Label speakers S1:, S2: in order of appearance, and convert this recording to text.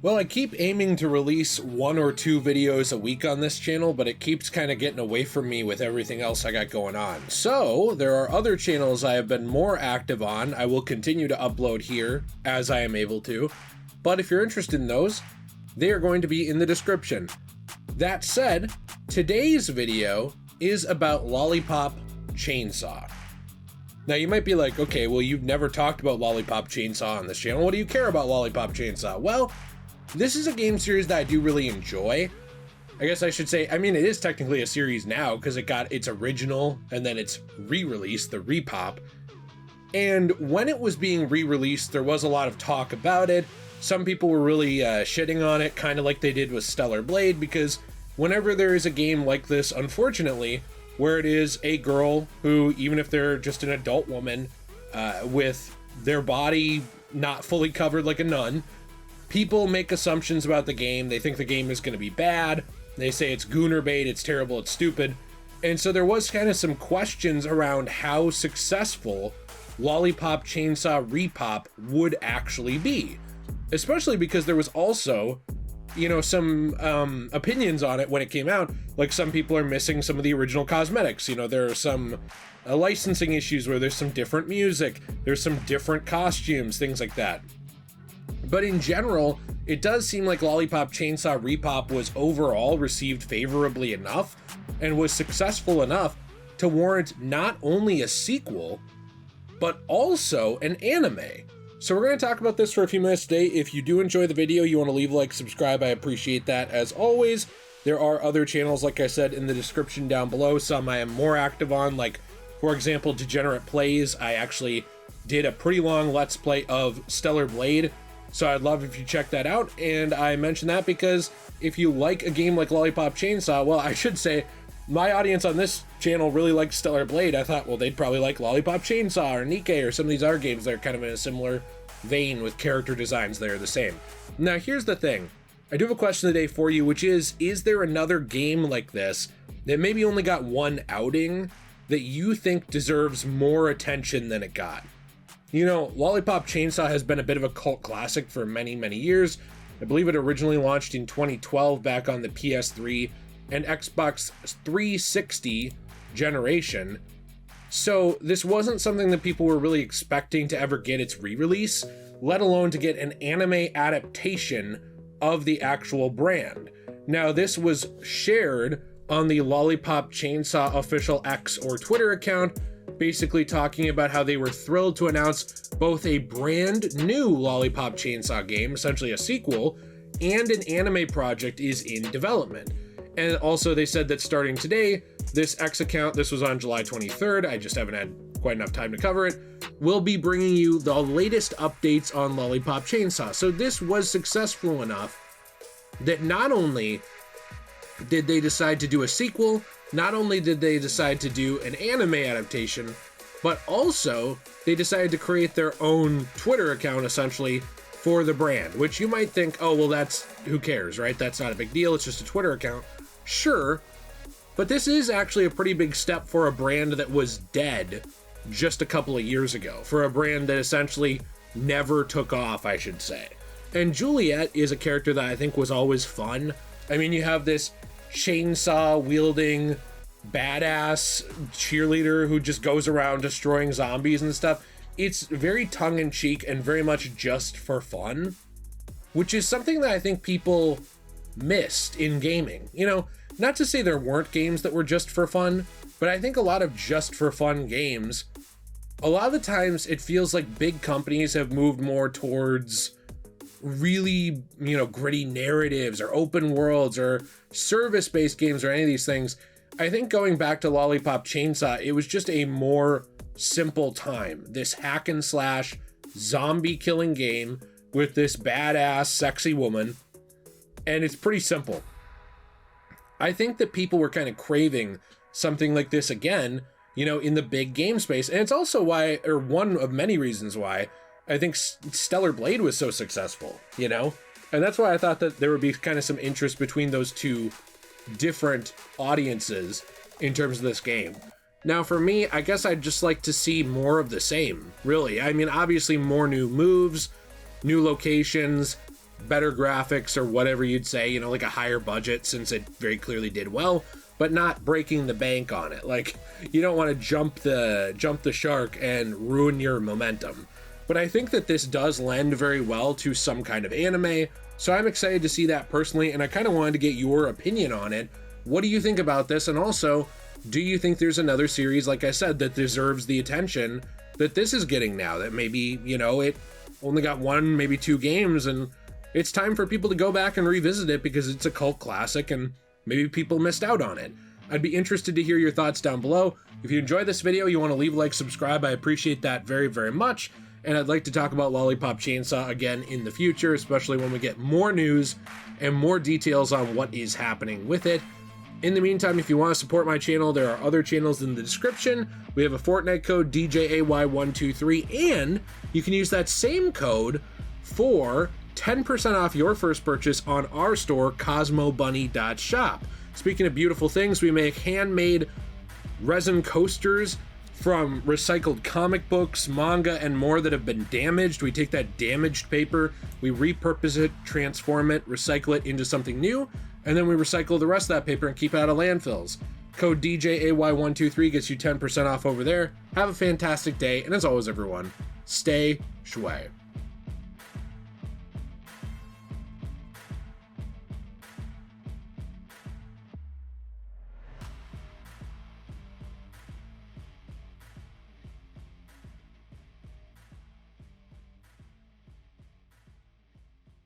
S1: Well, I keep aiming to release 1 or 2 videos a week on this channel, but it keeps kind of getting away from me with everything else I got going on. So, there are other channels I have been more active on. I will continue to upload here as I am able to, but if you're interested in those, they are going to be in the description. That said, today's video is about Lollipop Chainsaw. Now you might be like, okay, well you've never talked about Lollipop Chainsaw on this channel. What do you care about Lollipop Chainsaw? Well, this is a game series that I do really enjoy. I guess I should say, I mean, it is technically a series now because it got its original and then its re-release, the Repop. And when it was being re-released, there was a lot of talk about it. Some people were really shitting on it, kind of like they did with Stellar Blade, because whenever there is a game like this, unfortunately, where it is a girl who, even if they're just an adult woman, with their body not fully covered like a nun, people make assumptions about the game. They think the game is going to be bad. They say it's gooner bait, it's terrible, it's stupid. And so there was kind of some questions around how successful Lollipop Chainsaw Repop would actually be. Especially because there was also, you know, some opinions on it when it came out. Like, some people are missing some of the original cosmetics. You know, there are some licensing issues where there's some different music, there's some different costumes, things like that. But in general, it does seem like Lollipop Chainsaw Repop was overall received favorably enough and was successful enough to warrant not only a sequel, but also an anime. So we're going to talk about this for a few minutes today. If you do enjoy the video, you want to leave a like, subscribe, I appreciate that as always. There are other channels, like I said, in the description down below. Some I am more active on, like, for example, Degenerate Plays. I actually did a pretty long Let's Play of Stellar Blade, so I'd love if you check that out. And I mention that because if you like a game like Lollipop Chainsaw, well, I should say, my audience on this channel really likes Stellar Blade. I thought, well, they'd probably like Lollipop Chainsaw or Nikke or some of these other games that are kind of in a similar vein with character designs that are the same. Now, here's the thing. I do have a question today for you, which is there another game like this that maybe only got one outing that you think deserves more attention than it got? You know, Lollipop Chainsaw has been a bit of a cult classic for many, many years. I believe it originally launched in 2012 back on the PS3 and Xbox 360 generation. So this wasn't something that people were really expecting to ever get its re-release, let alone to get an anime adaptation of the actual brand. Now, this was shared on the Lollipop Chainsaw official X or Twitter account, basically talking about how they were thrilled to announce both a brand new Lollipop Chainsaw game, essentially a sequel, and an anime project is in development. And also they said that starting today, this X account, this was on July 23rd, I just haven't had quite enough time to cover it, will be bringing you the latest updates on Lollipop Chainsaw. So this was successful enough that not only did they decide to do a sequel, not only did they decide to do an anime adaptation, but also they decided to create their own Twitter account, essentially, for the brand, which you might think, oh, well, that's, who cares, right? That's not a big deal, it's just a Twitter account. Sure, but this is actually a pretty big step for a brand that was dead just a couple of years ago, for a brand that essentially never took off, I should say. And Juliet is a character that I think was always fun. I mean, you have this chainsaw-wielding, badass cheerleader who just goes around destroying zombies and stuff. It's very tongue-in-cheek and very much just for fun, which is something that I think people missed in gaming. You know, not to say there weren't games that were just for fun, but I think a lot of just for fun games, a lot of the times it feels like big companies have moved more towards really, you know, gritty narratives or open worlds or service-based games or any of these things. I think going back to Lollipop Chainsaw, it was just a more simple time. This hack and slash zombie killing game with this badass sexy woman, and it's pretty simple. I think that people were kind of craving something like this again, you know, in the big game space. And it's also why, or one of many reasons why, I think Stellar Blade was so successful, you know? And that's why I thought that there would be kind of some interest between those two different audiences in terms of this game. Now for me, I guess I'd just like to see more of the same, really. I mean, obviously more new moves, new locations, better graphics or whatever you'd say, you know, like a higher budget since it very clearly did well, but not breaking the bank on it. Like, you don't want to jump the shark and ruin your momentum. But I think that this does lend very well to some kind of anime, so I'm excited to see that personally, and I kind of wanted to get your opinion on it. What do you think about this? And also, do you think there's another series, like I said, that deserves the attention that this is getting now? That maybe, you know, it only got 1, maybe 2 games, and it's time for people to go back and revisit it because it's a cult classic and maybe people missed out on it. I'd be interested to hear your thoughts down below. If you enjoyed this video, you want to leave a like, subscribe, I appreciate that very, very much. And I'd like to talk about Lollipop Chainsaw again in the future, especially when we get more news and more details on what is happening with it. In the meantime, if you want to support my channel, there are other channels in the description. We have a Fortnite code, DJAY123, and you can use that same code for 10% off your first purchase on our store, cosmobunny.shop. Speaking of beautiful things, we make handmade resin coasters from recycled comic books, manga, and more that have been damaged. We take that damaged paper, we repurpose it, transform it, recycle it into something new, and then we recycle the rest of that paper and keep it out of landfills. Code DJAY123 gets you 10% off over there. Have a fantastic day, and as always, everyone, stay shui.